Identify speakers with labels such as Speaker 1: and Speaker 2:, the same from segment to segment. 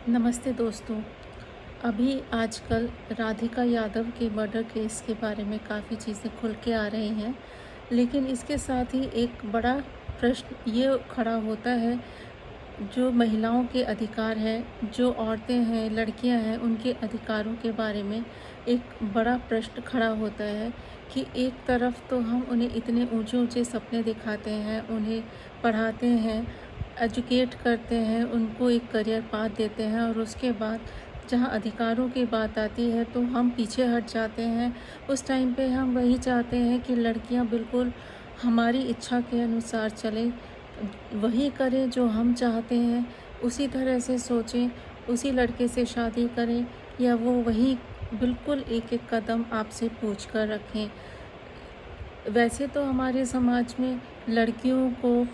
Speaker 1: नमस्ते दोस्तों। अभी आजकल राधिका यादव के मर्डर केस के बारे में काफ़ी चीज़ें खुल के आ रही हैं, लेकिन इसके साथ ही एक बड़ा प्रश्न ये खड़ा होता है, जो महिलाओं के अधिकार हैं, जो औरतें हैं, लड़कियां हैं, उनके अधिकारों के बारे में एक बड़ा प्रश्न खड़ा होता है कि एक तरफ तो हम उन्हें इतने ऊंचे ऊंचे सपने दिखाते हैं, उन्हें पढ़ाते हैं, एजुकेट करते हैं, उनको एक करियर पाथ देते हैं, और उसके बाद जहाँ अधिकारों की बात आती है तो हम पीछे हट जाते हैं। उस टाइम पे हम वही चाहते हैं कि लड़कियां बिल्कुल हमारी इच्छा के अनुसार चलें, वही करें जो हम चाहते हैं, उसी तरह से सोचें, उसी लड़के से शादी करें, या वो वही बिल्कुल एक एक कदम आपसे पूछ कर रखें। वैसे तो हमारे समाज में लड़कियों को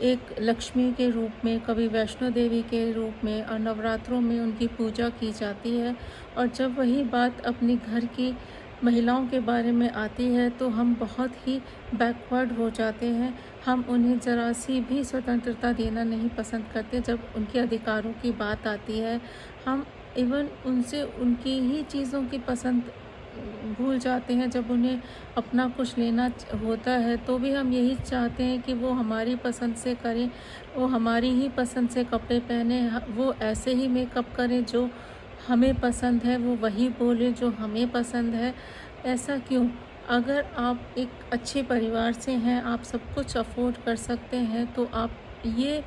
Speaker 1: एक लक्ष्मी के रूप में, कभी वैष्णो देवी के रूप में, और नवरात्रों में उनकी पूजा की जाती है। और जब वही बात अपनी घर की महिलाओं के बारे में आती है तो हम बहुत ही बैकवर्ड हो जाते हैं। हम उन्हें ज़रा सी भी स्वतंत्रता देना नहीं पसंद करते। जब उनके अधिकारों की बात आती है, हम इवन उनसे उनकी ही चीज़ों की पसंद भूल जाते हैं। जब उन्हें अपना कुछ लेना होता है तो भी हम यही चाहते हैं कि वो हमारी पसंद से करें, वो हमारी ही पसंद से कपड़े पहने, वो ऐसे ही मेकअप करें जो हमें पसंद है, वो वही बोले जो हमें पसंद है। ऐसा क्यों? अगर आप एक अच्छे परिवार से हैं, आप सब कुछ अफोर्ड कर सकते हैं, तो आप ये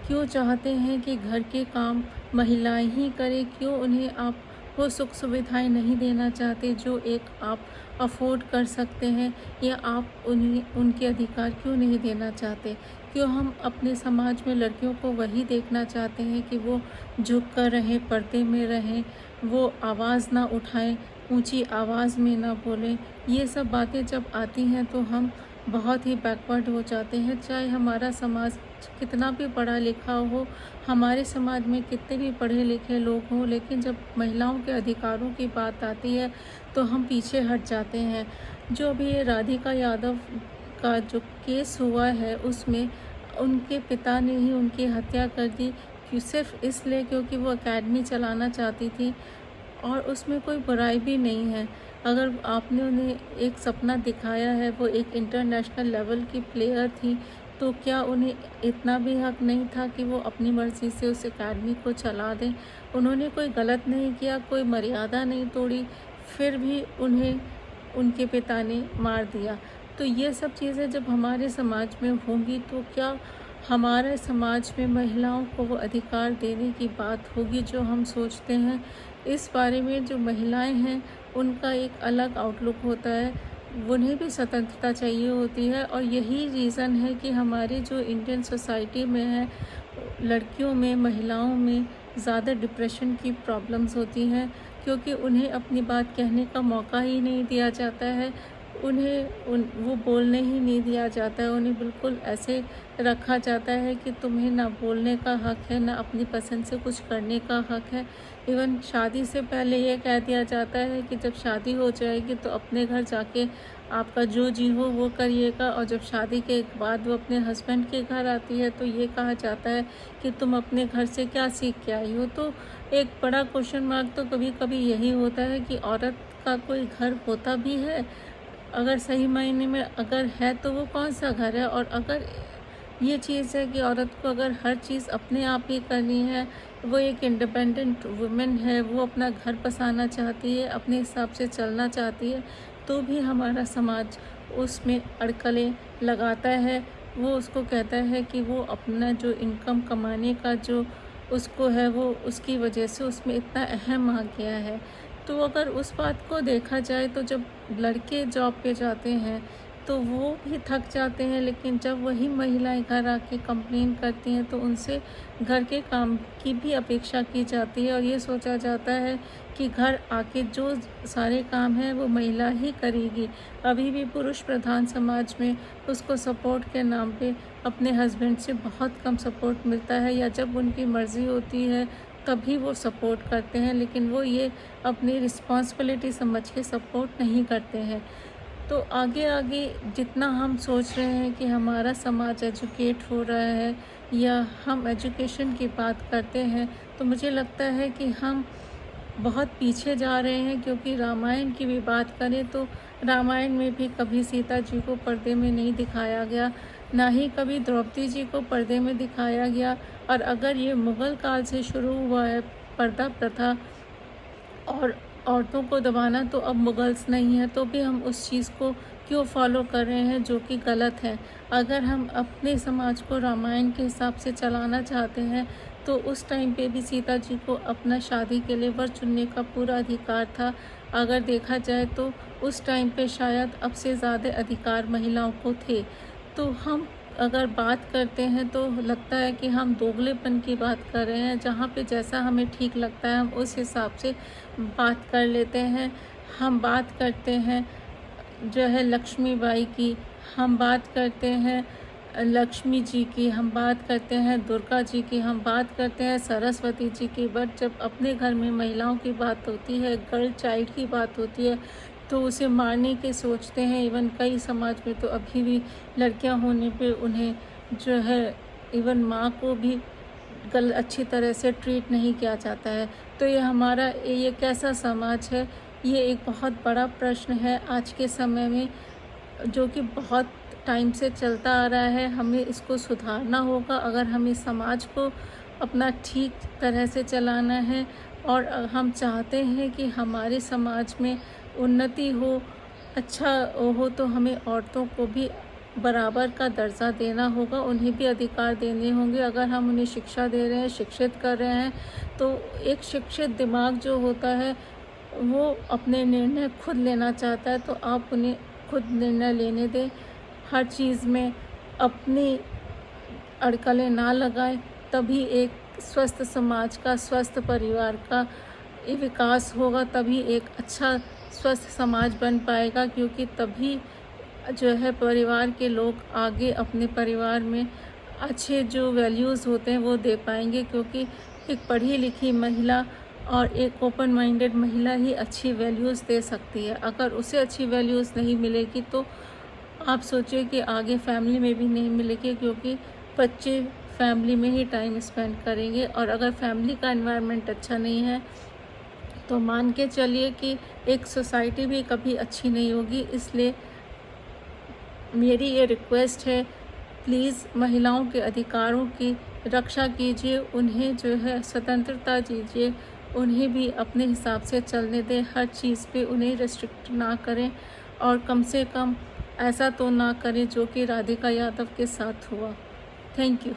Speaker 1: क्यों चाहते हैं कि घर के काम महिलाएं ही करें? क्यों उन्हें आप वो सुख सुविधाएं नहीं देना चाहते जो एक आप अफोर्ड कर सकते हैं? या आप उन्हें उनके अधिकार क्यों नहीं देना चाहते? क्यों हम अपने समाज में लड़कियों को वही देखना चाहते हैं कि वो झुक कर रहें, पर्दे में रहें, वो आवाज़ ना उठाएं, ऊंची आवाज़ में ना बोलें? ये सब बातें जब आती हैं तो हम बहुत ही बैकवर्ड हो जाते हैं। चाहे हमारा समाज कितना भी पढ़ा लिखा हो, हमारे समाज में कितने भी पढ़े लिखे लोग हों, लेकिन जब महिलाओं के अधिकारों की बात आती है तो हम पीछे हट जाते हैं। जो अभी ये राधिका यादव का जो केस हुआ है, उसमें उनके पिता ने ही उनकी हत्या कर दी, कि सिर्फ इसलिए क्योंकि वो एकेडमी चलाना चाहती थी। और उसमें कोई बुराई भी नहीं है। अगर आपने उन्हें एक सपना दिखाया है, वो एक इंटरनेशनल लेवल की प्लेयर थी, तो क्या उन्हें इतना भी हक नहीं था कि वो अपनी मर्ज़ी से उस एकेडमी को चला दें? उन्होंने कोई गलत नहीं किया, कोई मर्यादा नहीं तोड़ी, फिर भी उन्हें उनके पिता ने मार दिया। तो ये सब चीज़ें जब हमारे समाज में होंगी तो क्या हमारे समाज में महिलाओं को वो अधिकार देने की बात होगी जो हम सोचते हैं? इस बारे में जो महिलाएं हैं उनका एक अलग आउटलुक होता है, उन्हें भी स्वतंत्रता चाहिए होती है। और यही रीज़न है कि हमारी जो इंडियन सोसाइटी में है, लड़कियों में, महिलाओं में ज़्यादा डिप्रेशन की प्रॉब्लम्स होती हैं, क्योंकि उन्हें अपनी बात कहने का मौका ही नहीं दिया जाता है। उन्हें वो बोलने ही नहीं दिया जाता है। उन्हें बिल्कुल ऐसे रखा जाता है कि तुम्हें ना बोलने का हक है, ना अपनी पसंद से कुछ करने का हक है। इवन शादी से पहले ये कह दिया जाता है कि जब शादी हो जाएगी तो अपने घर जाके आपका जो जी हो वो करिएगा, और जब शादी के बाद वो अपने हस्बैंड के घर आती है तो ये कहा जाता है कि तुम अपने घर से क्या सीख के आई हो। तो एक बड़ा क्वेश्चन मार्क तो कभी कभी यही होता है कि औरत का कोई घर होता भी है? अगर सही मायने में अगर है तो वो कौन सा घर है? और अगर ये चीज़ है कि औरत को अगर हर चीज़ अपने आप ही करनी है, वो एक इंडिपेंडेंट वुमेन है, वो अपना घर बसाना चाहती है, अपने हिसाब से चलना चाहती है, तो भी हमारा समाज उसमें अड़कलें लगाता है। वो उसको कहता है कि वो अपना जो इनकम कमाने का जो उसको है, वो उसकी वजह से उसमें इतना अहम आ गया है। तो अगर उस बात को देखा जाए तो जब लड़के जॉब पे जाते हैं तो वो भी थक जाते हैं, लेकिन जब वही महिलाएं घर आके कंप्लेन करती हैं तो उनसे घर के काम की भी अपेक्षा की जाती है, और ये सोचा जाता है कि घर आके जो सारे काम हैं वो महिला ही करेगी। अभी भी पुरुष प्रधान समाज में उसको सपोर्ट के नाम पे अपने हस्बैंड से बहुत कम सपोर्ट मिलता है, या जब उनकी मर्ज़ी होती है तभी वो सपोर्ट करते हैं, लेकिन वो ये अपनी रिस्पॉन्सिबिलिटी समझ के सपोर्ट नहीं करते हैं। तो आगे आगे जितना हम सोच रहे हैं कि हमारा समाज एजुकेट हो रहा है, या हम एजुकेशन की बात करते हैं, तो मुझे लगता है कि हम बहुत पीछे जा रहे हैं, क्योंकि रामायण की भी बात करें तो रामायण में भी कभी सीता जी को पर्दे में नहीं दिखाया गया, ना ही कभी द्रौपदी जी को पर्दे में दिखाया गया। और अगर ये मुग़ल काल से शुरू हुआ है पर्दा प्रथा और औरतों को दबाना, तो अब मुगल्स नहीं है तो भी हम उस चीज़ को क्यों फॉलो कर रहे हैं, जो कि गलत है। अगर हम अपने समाज को रामायण के हिसाब से चलाना चाहते हैं तो उस टाइम पे भी सीता जी को अपना शादी के लिए वर चुनने का पूरा अधिकार था। अगर देखा जाए तो उस टाइम पे शायद अब से ज़्यादा अधिकार महिलाओं को थे। तो हम अगर बात करते हैं तो लगता है कि हम दोगलेपन की बात कर रहे हैं, जहाँ पे जैसा हमें ठीक लगता है हम उस हिसाब से बात कर लेते हैं। हम बात करते हैं जो है लक्ष्मीबाई की, हम बात करते हैं लक्ष्मी जी की, हम बात करते हैं दुर्गा जी की, हम बात करते हैं सरस्वती जी की। बट जब अपने घर में महिलाओं की बात होती है, गर्ल चाइल्ड की बात होती है, तो उसे मारने के सोचते हैं। इवन कई समाज में तो अभी भी लड़कियां होने पे उन्हें जो है इवन माँ को भी अच्छी तरह से ट्रीट नहीं किया जाता है। तो ये कैसा समाज है? ये एक बहुत बड़ा प्रश्न है आज के समय में, जो कि बहुत टाइम से चलता आ रहा है। हमें इसको सुधारना होगा अगर हमें समाज को अपना ठीक तरह से चलाना है और हम चाहते हैं कि हमारे समाज में उन्नति हो, अच्छा हो, तो हमें औरतों को भी बराबर का दर्जा देना होगा, उन्हें भी अधिकार देने होंगे। अगर हम उन्हें शिक्षा दे रहे हैं, शिक्षित कर रहे हैं, तो एक शिक्षित दिमाग जो होता है वो अपने निर्णय खुद लेना चाहता है, तो आप उन्हें खुद निर्णय लेने दें। हर चीज़ में अपनी अड़कलें ना लगाएं, तभी एक स्वस्थ समाज का, स्वस्थ परिवार का विकास होगा, तभी एक अच्छा स्वस्थ समाज बन पाएगा। क्योंकि तभी जो है परिवार के लोग आगे अपने परिवार में अच्छे जो वैल्यूज़ होते हैं वो दे पाएंगे। क्योंकि एक पढ़ी लिखी महिला और एक ओपन माइंडेड महिला ही अच्छी वैल्यूज़ दे सकती है। अगर उसे अच्छी वैल्यूज़ नहीं मिलेगी तो आप सोचिए कि आगे फैमिली में भी नहीं मिलेगी, क्योंकि बच्चे फैमिली में ही टाइम स्पेंड करेंगे। और अगर फैमिली का एनवायरनमेंट अच्छा नहीं है तो मान के चलिए कि एक सोसाइटी भी कभी अच्छी नहीं होगी। इसलिए मेरी ये रिक्वेस्ट है, प्लीज़ महिलाओं के अधिकारों की रक्षा कीजिए, उन्हें जो है स्वतंत्रता दीजिए, उन्हें भी अपने हिसाब से चलने दें, हर चीज़ पे उन्हें रिस्ट्रिक्ट ना करें। और कम से कम ऐसा तो ना करें जो कि राधिका यादव के साथ हुआ। Thank you.